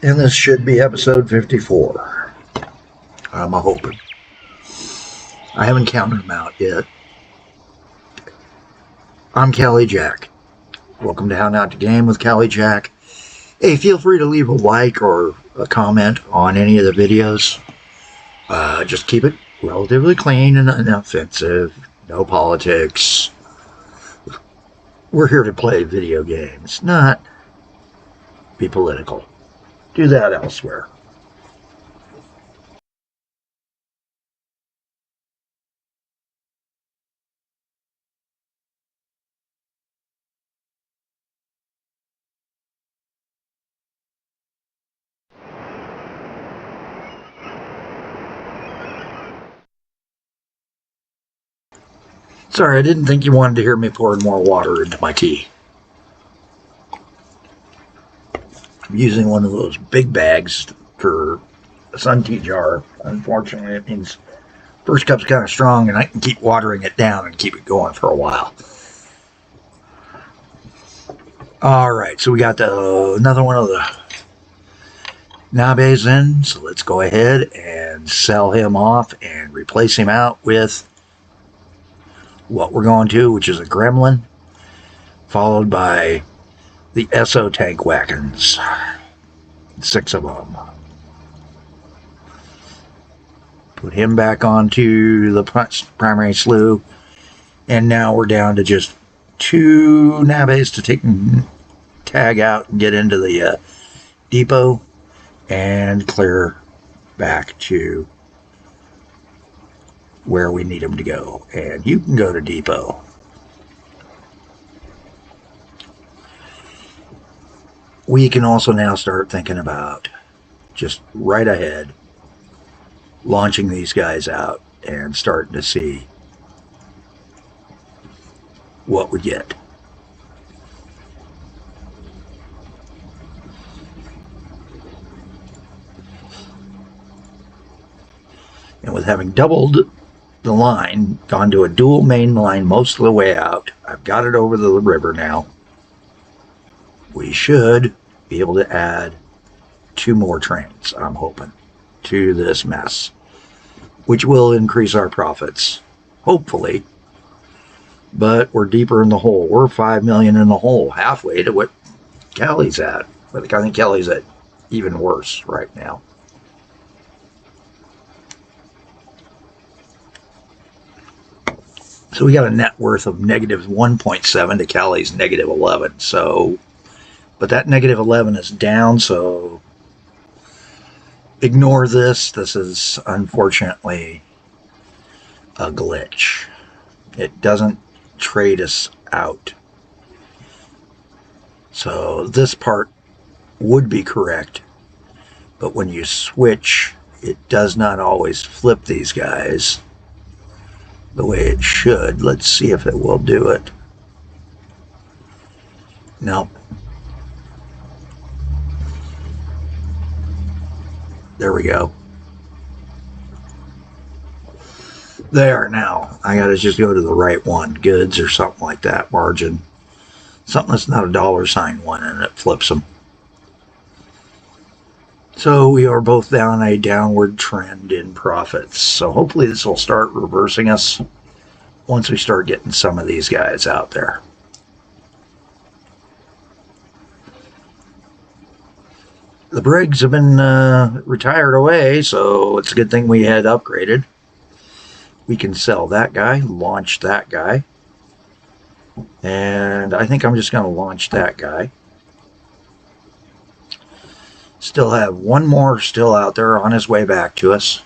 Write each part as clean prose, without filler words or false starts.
And this should be episode 54. I'm hoping. I haven't counted them out yet. I'm Callie Jack. Welcome to How Not to Game with Callie Jack. Hey, feel free to leave a like or a comment on any of the videos. Just keep it relatively clean and inoffensive. No politics. We're here to play video games, not be political. Do that elsewhere. Sorry, I didn't think you wanted to hear me pouring more water into my tea. I'm using one of those big bags for a sun tea jar. Unfortunately, it means first cup's kind of strong and I can keep watering it down and keep it going for a while. Alright, so we got another one of the nabes in, so let's go ahead and sell him off and replace him out with what we're going to, which is a gremlin, followed by the SO tank wagons. 6 of them. Put him back onto the primary slew, and now we're down to just 2 nabes to tag out and get into the depot and clear back to where we need them to go. And you can go to depot. We can also now start thinking about just right ahead launching these guys out and starting to see what we get. And with having doubled the line, gone to a dual main line most of the way out, I've got it over the river now. We should be able to add 2 more trains, I'm hoping, to this mess, which will increase our profits, hopefully. But we're deeper in the hole. We're 5 million in the hole, halfway to what Callie's at. But I think Callie's at even worse right now. So we got a net worth of negative 1.7 to Callie's negative 11. So, but that negative 11 is down, so ignore this. This is unfortunately a glitch. It doesn't trade us out. So this part would be correct, but when you switch, it does not always flip these guys the way it should. Let's see if it will do it. Nope. There we go. There, now I gotta just go to the right one, goods or something like that, margin, something that's not a $sign one, and it flips them. So we are both down a downward trend in profits. So hopefully this will start reversing us once we start getting some of these guys out there. The Briggs have been retired away, so it's a good thing we had upgraded. We can sell that guy, launch that guy. And I think I'm just going to launch that guy. Still have one more still out there on his way back to us.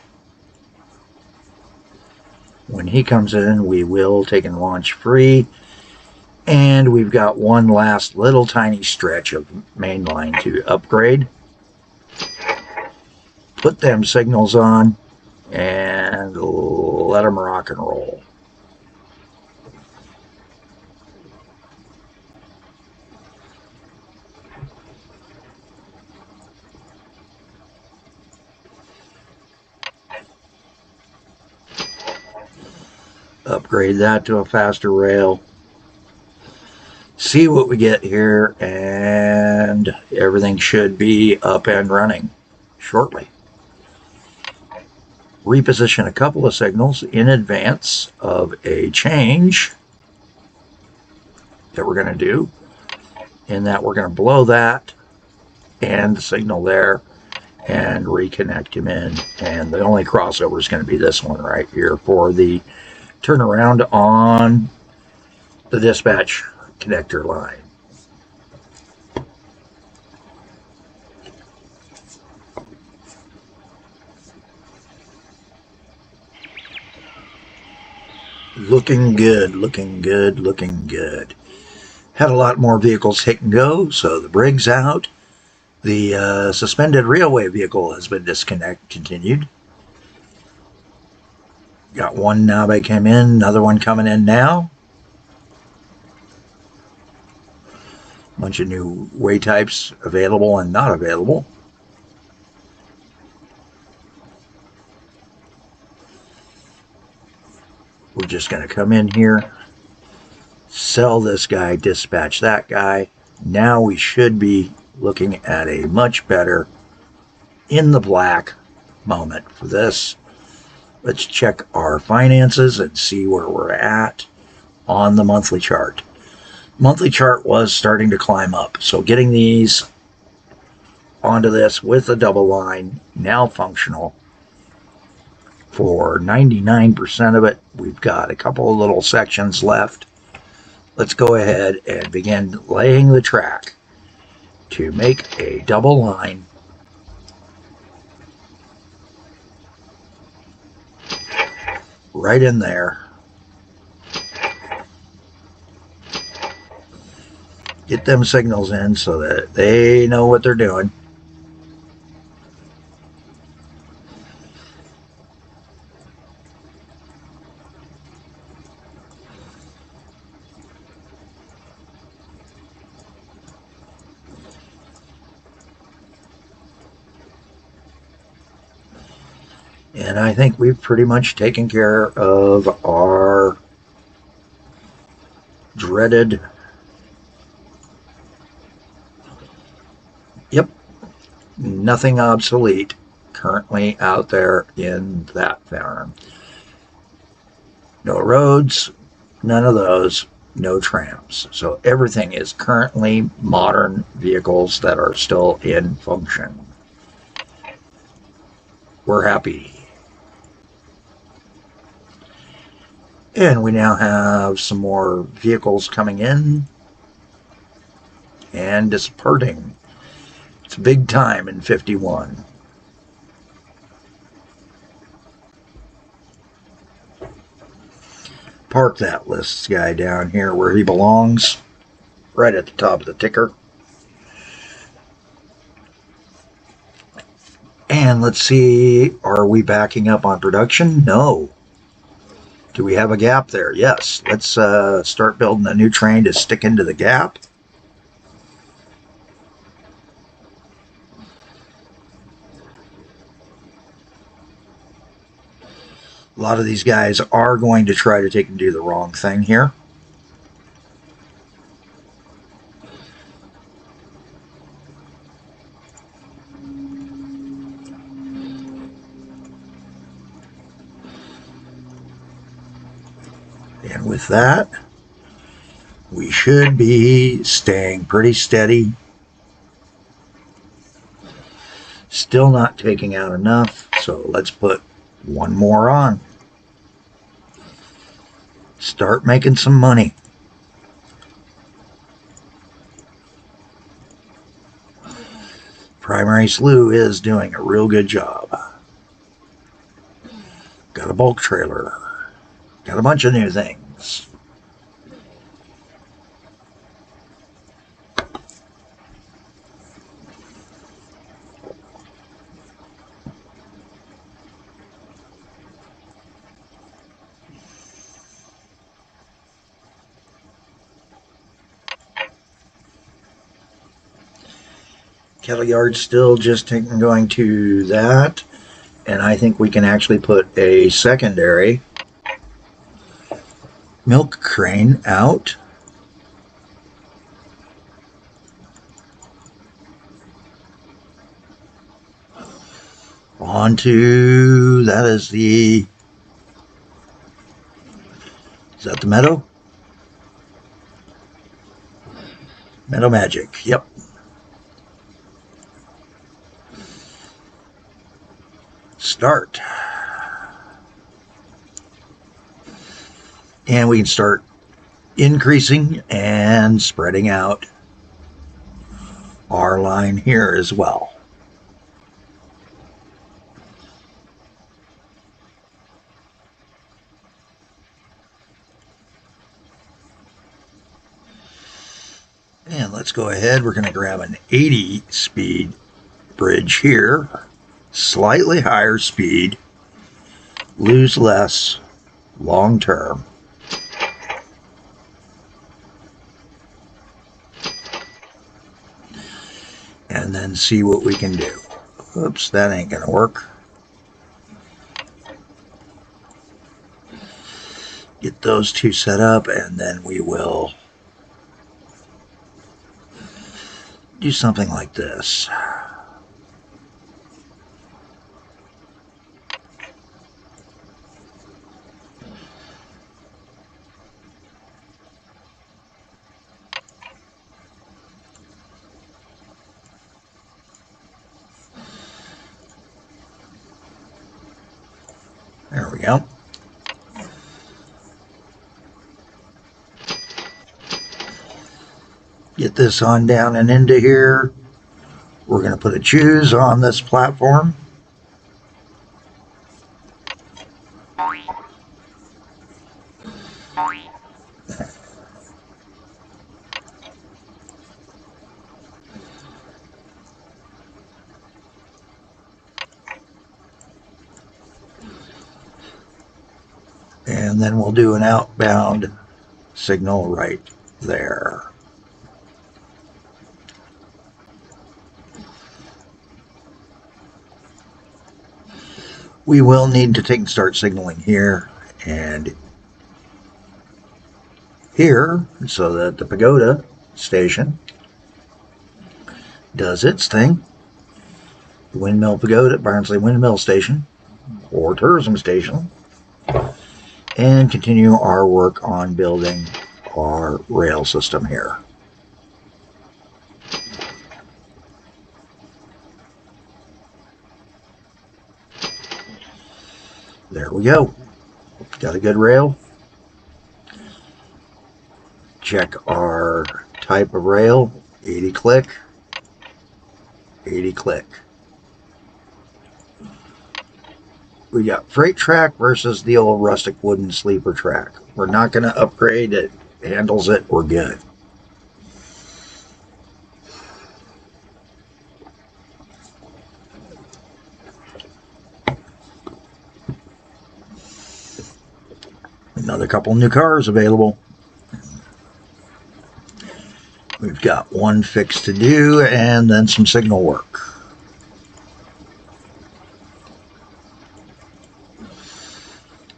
When he comes in, we will take and launch free. And we've got one last little tiny stretch of mainline to upgrade. Put them signals on and let them rock and roll. Upgrade that to a faster rail. See what we get here, and and everything should be up and running shortly. Reposition a couple of signals in advance of a change that we're going to do, in that we're going to blow that and the signal there and reconnect him in. And the only crossover is going to be this one right here for the turnaround on the dispatch connector line. Looking good, looking good, looking good. Had a lot more vehicles hit and go, so the brig's out. The suspended railway vehicle has been discontinued. Got one now that came in, another one coming in now. Bunch of new way types available and not available. We're just going to come in here, sell this guy, dispatch that guy. Now we should be looking at a much better in the black moment for this. Let's check our finances and see where we're at on the monthly chart. Monthly chart was starting to climb up, so getting these onto this with a double line, now functional for 99% of it. We've got a couple of little sections left. Let's go ahead and begin laying the track to make a double line right in there. Get them signals in so that they know what they're doing. And I think we've pretty much taken care of our dreaded, yep, nothing obsolete currently out there in that farm. No roads, none of those, no trams. So everything is currently modern vehicles that are still in function. We're happy. And we now have some more vehicles coming in and dispersing. It's big time in 51. Park that list guy down here where he belongs, right at the top of the ticker. And let's see, are we backing up on production? No. Do we have a gap there? Yes. Let's start building a new train to stick into the gap. A lot of these guys are going to try to take and do the wrong thing here. And with that, we should be staying pretty steady. Still not taking out enough, so let's put one more on. Start making some money. Primary slew is doing a real good job. Got a bulk trailer. Got a bunch of new things. Cattle yard still just going to that. And I think we can actually put a secondary milk crane out. onto, that is the, is that the Meadow? Meadow Magic, yep. Start. And we can start increasing and spreading out our line here as well. And let's go ahead. We're going to grab an 80 speed bridge here. Slightly higher speed. Lose less long term. And then see what we can do. Oops, that ain't going to work. Get those two set up, and then we will do something like this. There we go. Get this on down and into here. We're going to put a choose on this platform. And then we'll do an outbound signal right there. We will need to take and start signaling here and here so that the Pagoda station does its thing. The Windmill Pagoda, Barnsley Windmill Station or Tourism Station, and continue our work on building our rail system here. There we go. Got a good rail. Check our type of rail. 80 click. 80 click. We got freight track versus the old rustic wooden sleeper track. We're not going to upgrade it. Handles it. We're good. Another couple new cars available. We've got one fix to do and then some signal work.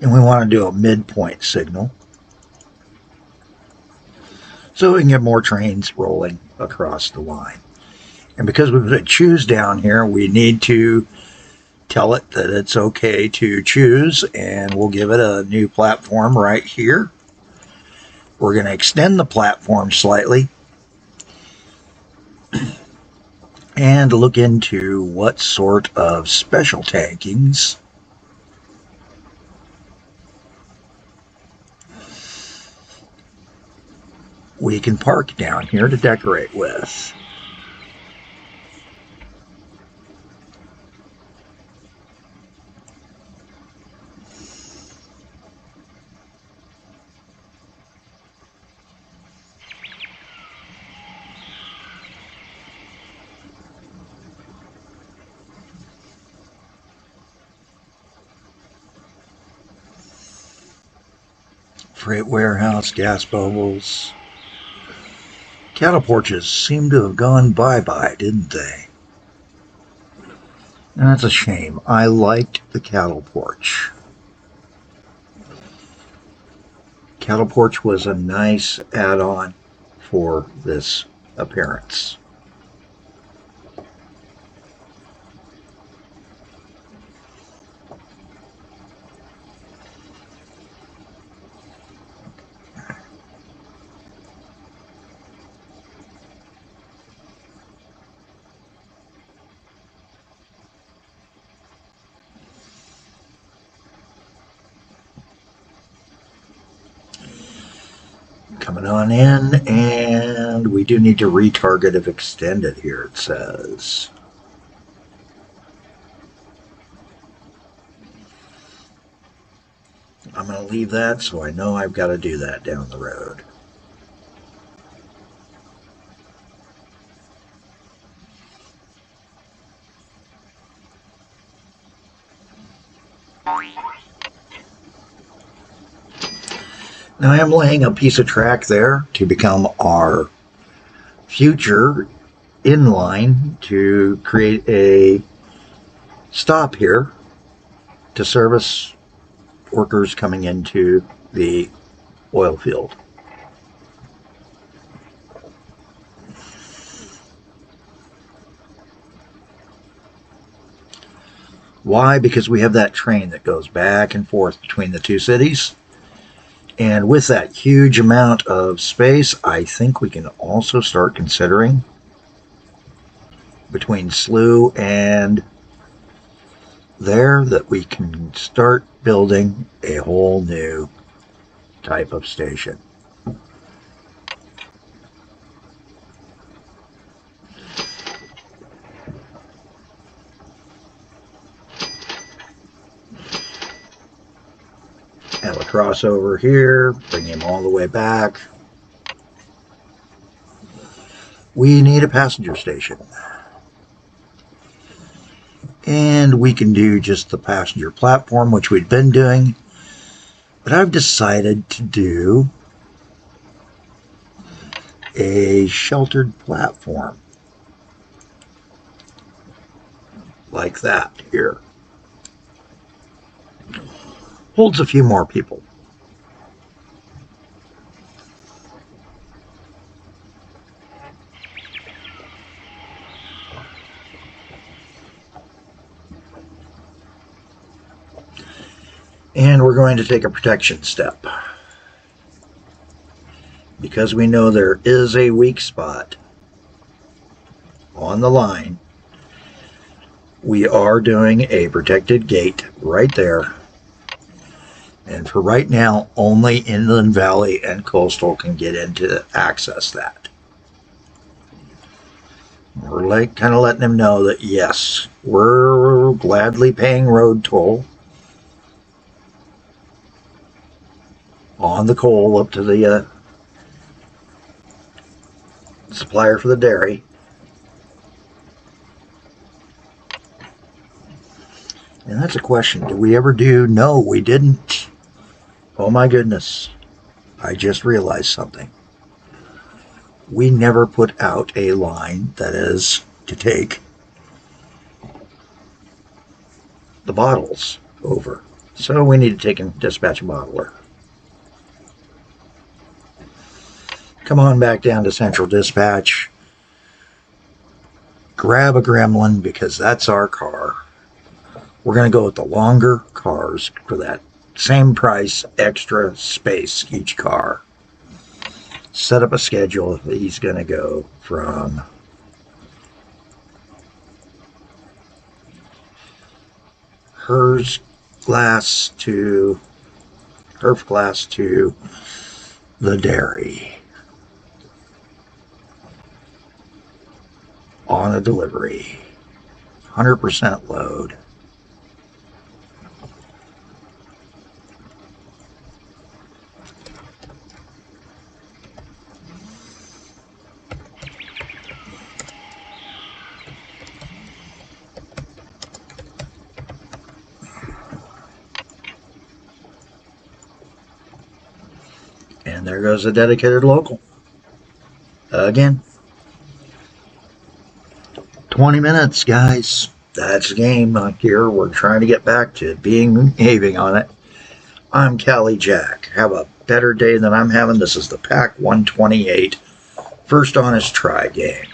And we want to do a midpoint signal so we can get more trains rolling across the line. And because we put a choose down here, we need to tell it that it's okay to choose, and we'll give it a new platform right here. We're going to extend the platform slightly and look into what sort of special tankings we can park down here to decorate with. Freight warehouse, gas bubbles. Cattle porches seem to have gone bye-bye, didn't they? And that's a shame. I liked the cattle porch. Cattle porch was a nice add-on for this appearance. Coming on in, and we do need to retarget if extended here, it says. I'm going to leave that so I know I've got to do that down the road. Now I am laying a piece of track there to become our future inline to create a stop here to service workers coming into the oil field. Why? Because we have that train that goes back and forth between the two cities. And with that huge amount of space, I think we can also start considering between Slough and there that we can start building a whole new type of station. Have a crossover here, bring him all the way back. We need a passenger station. And we can do just the passenger platform, which we'd been doing. But I've decided to do a sheltered platform. Like that here. Holds a few more people. And we're going to take a protection step. Because we know there is a weak spot on the line, we are doing a protected gate right there. And for right now, only Inland Valley and Coastal can get in to access that. We're kind of letting them know that yes, we're gladly paying road toll on the coal up to the supplier for the dairy. And that's a question. Did we ever do? No, we didn't. Oh my goodness. I just realized something. We never put out a line that is to take the bottles over. So we need to take and dispatch a bottler. Come on back down to Central Dispatch. Grab a Gremlin because that's our car. We're going to go with the longer cars for that same price, extra space each car. Set up a schedule. He's going to go from HERF glass to the dairy on a delivery. 100% load. And there goes a dedicated local. Again. 20 minutes, guys. That's the game here. We're trying to get back to behaving on it. I'm Cali Jack. Have a better day than I'm having. This is the Pak128. First honest try game.